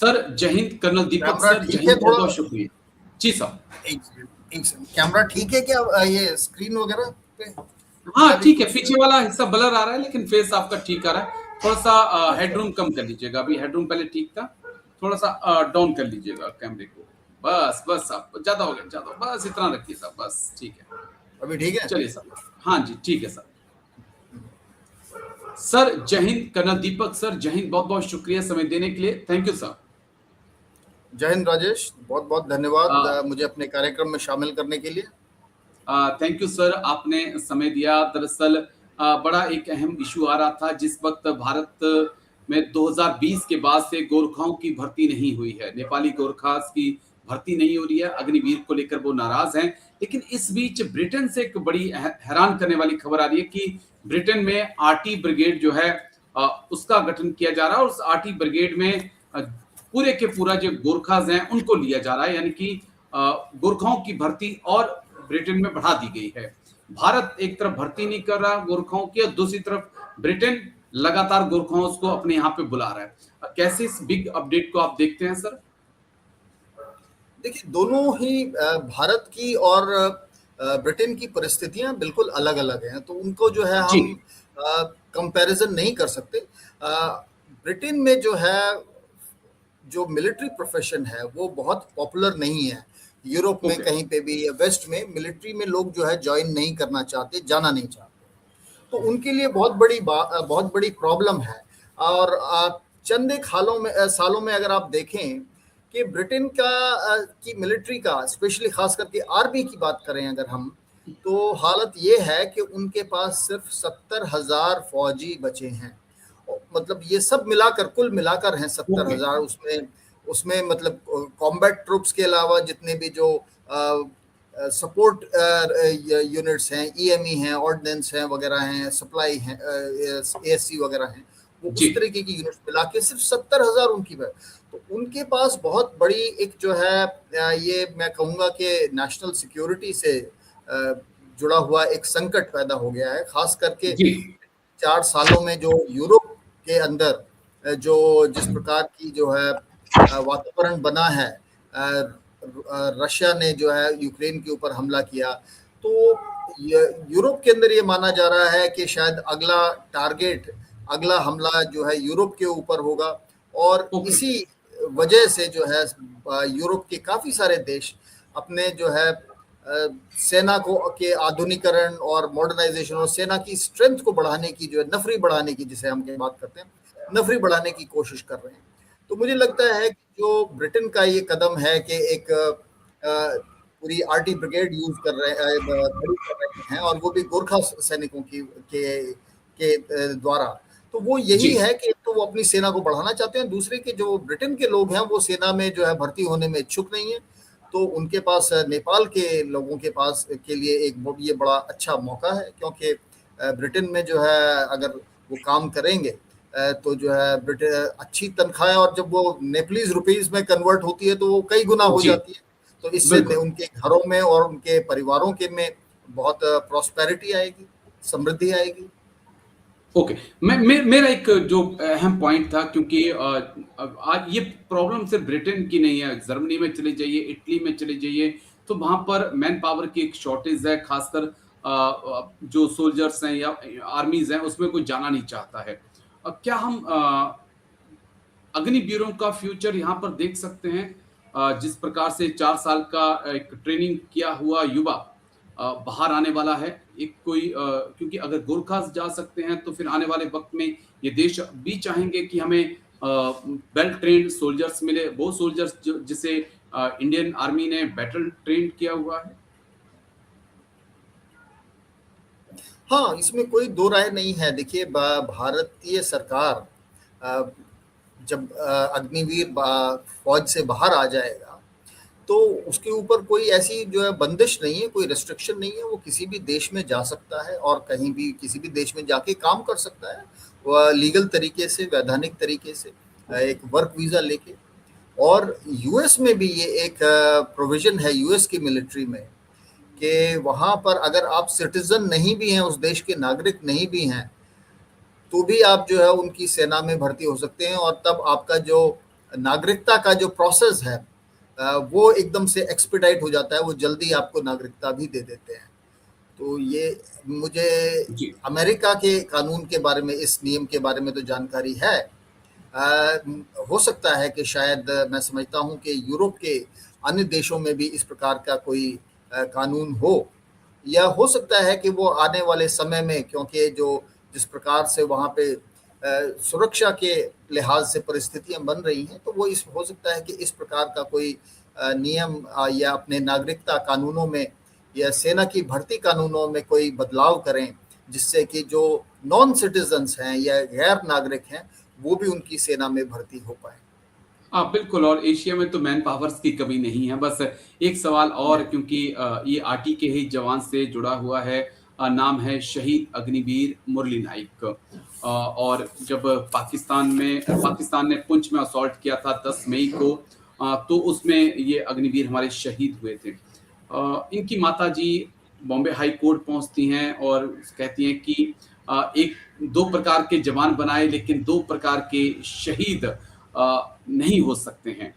Sir जय Hind colonel दीपक camera sir, जय ठीक है हिंद, बहुत थोड़ा? बहुत शुक्रिया। जी साहब। एक सेकंड, कैमरा ठीक है क्या? ये स्क्रीन वगैरह पे या हाँ भी ठीक है, कुछ? पीछे वाला हिस्सा ब्लर आ रहा है लेकिन फेस आपका ठीक आ रहा है। थोड़ा सा अच्छा, हेडरूम कम कर लीजिएगा, अभी हेडरूम पहले ठीक था, थोड़ा सा डाउन कर लीजिएगा कैमरे को। बस बस साहब, ज्यादा हो गया, ज्यादा, बस इतना रखिए साहब, बस ठीक है। अभी ठीक है? चलिए साहब, हाँ जी ठीक है सर। सर जय हिंद कर्नल दीपक सर, जय हिंद, बहुत बहुत शुक्रिया समय देने के लिए, थैंक यू सर। जय हिंद राजेश, बहुत बहुत धन्यवाद मुझे अपने कार्यक्रम में शामिल करने के लिए। थैंक यू सर, आपने समय दिया। दरअसल बड़ा एक अहम इशू आ रहा था जिस वक्त भारत में 2020 के बाद से गोरखाओं की भर्ती नहीं हुई है, नेपाली गोरखास की भर्ती नहीं हो रही है, अग्निवीर को लेकर वो नाराज हैं। लेकिन इस बीच ब्रिटेन से एक बड़ी हैरान करने वाली खबर आ रही है कि ब्रिटेन में आरटी ब्रिगेड जो है उसका गठन किया जा रहा है और उस आरटी ब्रिगेड में पूरे के पूरा जो गोरखाज हैं उनको लिया जा रहा है, यानी कि गोरखाओं की भर्ती और ब्रिटेन में बढ़ा दी गई है। भारत एक तरफ भर्ती नहीं कर रहा गोरखाओं की और दूसरी तरफ ब्रिटेन लगातार गोरखाओं को अपने यहाँ पे बुला रहा है। कैसे इस बिग अपडेट को आप देखते हैं सर? देखिए, दोनों ही भारत की और ब्रिटेन की परिस्थितियां बिल्कुल अलग अलग हैं, तो उनको जो है जी। हम कंपैरिजन नहीं कर सकते। ब्रिटेन में जो है, जो मिलिट्री प्रोफेशन है वो बहुत पॉपुलर नहीं है। यूरोप में ओके। कहीं पे भी या वेस्ट में मिलिट्री में लोग जो है ज्वाइन नहीं करना चाहते, जाना नहीं चाहते, तो उनके लिए बहुत बड़ी प्रॉब्लम है। और चंद एक सालों में अगर आप देखें कि ब्रिटेन की मिलिट्री का, स्पेशली खास करके आर्मी की बात करें अगर हम, तो हालत ये है कि उनके पास सिर्फ 70,000 फौजी बचे हैं। मतलब ये सब मिलाकर, कुल मिलाकर हैं 70,000। उसमें उसमें मतलब कॉम्बैट ट्रूप्स के अलावा जितने भी जो सपोर्ट यूनिट्स हैं, ईएमई हैं, ऑर्डिनेंस हैं वगैरह हैं, सप्लाई हैं, एएससी वगैरह हैं, वो जी। उस तरीके की यूनिट्स मिला के सिर्फ 70,000 उनकी है। तो उनके पास बहुत बड़ी एक जो है, ये मैं कहूँगा कि नेशनल सिक्योरिटी से जुड़ा हुआ एक संकट पैदा हो गया है, खास करके जी। 4 सालों में जो यूरोप के अंदर जो जिस प्रकार की जो है वातावरण बना है। रशिया ने जो है यूक्रेन के ऊपर हमला किया, तो यूरोप के अंदर ये माना जा रहा है कि शायद अगला हमला जो है यूरोप के ऊपर होगा। और ओके। इसी वजह से जो है यूरोप के काफ़ी सारे देश अपने जो है सेना को के आधुनिकरण और मॉडर्नाइजेशन और सेना की स्ट्रेंथ को बढ़ाने की, जो है नफरी बढ़ाने की, जिसे हम बात करते हैं, नफरी बढ़ाने की कोशिश कर रहे हैं। तो मुझे लगता है कि जो ब्रिटेन का ये कदम है कि एक पूरी आरटी ब्रिगेड खड़ी कर रहे हैं, और वो भी गोरखा सैनिकों के द्वारा, तो वो जी। यही है कि तो वो अपनी सेना को बढ़ाना चाहते हैं। दूसरे के जो ब्रिटेन के लोग हैं वो सेना में जो है भर्ती होने में इच्छुक नहीं है, तो उनके पास नेपाल के लोगों के पास के लिए ये बड़ा अच्छा मौका है, क्योंकि ब्रिटेन में जो है अगर वो काम करेंगे तो जो है ब्रिटेन अच्छी तनख्वाह, और जब वो नेपलीज रुपीज में कन्वर्ट होती है तो वो कई गुना हो जी। जाती है। तो इससे बिल्कुल। उनके घरों में और उनके परिवारों के में बहुत प्रॉस्पेरिटी आएगी, समृद्धि आएगी। ओके। मेरा एक जो अहम पॉइंट था, क्योंकि आज ये प्रॉब्लम सिर्फ ब्रिटेन की नहीं है, जर्मनी में चले जाइए, इटली में चले जाइए, तो वहां पर मैन पावर की एक शॉर्टेज है, खासकर जो सोल्जर्स हैं या आर्मीज हैं उसमें कोई जाना नहीं चाहता है। क्या हम अग्निवीरों का फ्यूचर यहाँ पर देख सकते हैं? जिस प्रकार से 4 साल का एक ट्रेनिंग किया हुआ युवा बाहर आने वाला है, एक कोई क्योंकि अगर गोरखास जा सकते हैं तो फिर आने वाले वक्त में ये देश भी चाहेंगे कि हमें वेल ट्रेन्ड सोल्जर्स मिले, वो सोल्जर्स जिसे इंडियन आर्मी ने बैटल ट्रेन किया हुआ है। हाँ, इसमें कोई दो राय नहीं है। देखिए, भारतीय सरकार जब अग्निवीर फौज से बाहर आ जाएगा तो उसके ऊपर कोई ऐसी जो है बंदिश नहीं है, कोई रिस्ट्रिक्शन नहीं है। वो किसी भी देश में जा सकता है और कहीं भी किसी भी देश में जाके काम कर सकता है, वह लीगल तरीके से, वैधानिक तरीके से, एक वर्क वीज़ा लेके। और यूएस में भी ये एक प्रोविज़न है यूएस की मिलिट्री में कि वहाँ पर अगर आप सिटीज़न नहीं भी हैं, उस देश के नागरिक नहीं भी हैं, तो भी आप जो है उनकी सेना में भर्ती हो सकते हैं। और तब आपका जो नागरिकता का जो प्रोसेस है वो एकदम से एक्सपीडाइट हो जाता है, वो जल्दी आपको नागरिकता भी दे देते हैं। तो ये मुझे जी, अमेरिका के कानून के बारे में, इस नियम के बारे में तो जानकारी है। अ, हो सकता है कि शायद मैं समझता हूँ कि यूरोप के अन्य देशों में भी इस प्रकार का कोई कानून हो, या हो सकता है कि वो आने वाले समय में, क्योंकि जो जिस प्रकार से वहाँ पे सुरक्षा के लिहाज से परिस्थितियां बन रही हैं, तो वो इस हो सकता है कि इस प्रकार का कोई नियम या अपने नागरिकता कानूनों में या सेना की भर्ती कानूनों में कोई बदलाव करें, जिससे कि जो नॉन सिटीजन्स हैं या गैर नागरिक हैं, वो भी उनकी सेना में भर्ती हो पाए। हाँ, बिल्कुल। और एशिया में तो मैन पावर्स की कमी नहीं है। बस एक सवाल और, क्योंकि ये आरटी के ही जवान से जुड़ा हुआ है। नाम है शहीद अग्निवीर मुरली नाइक। और जब पाकिस्तान ने पुंछ में असॉल्ट किया था 10 मई को, तो उसमें ये अग्निवीर हमारे शहीद हुए थे। इनकी माताजी बॉम्बे हाई कोर्ट पहुंचती हैं और कहती हैं कि एक 2 प्रकार के जवान बनाए, लेकिन 2 प्रकार के शहीद नहीं हो सकते हैं।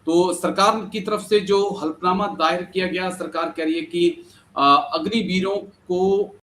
तो सरकार की तरफ से जो हलफनामा दायर किया गया, सरकार कह रही है कि अग्निवीरों को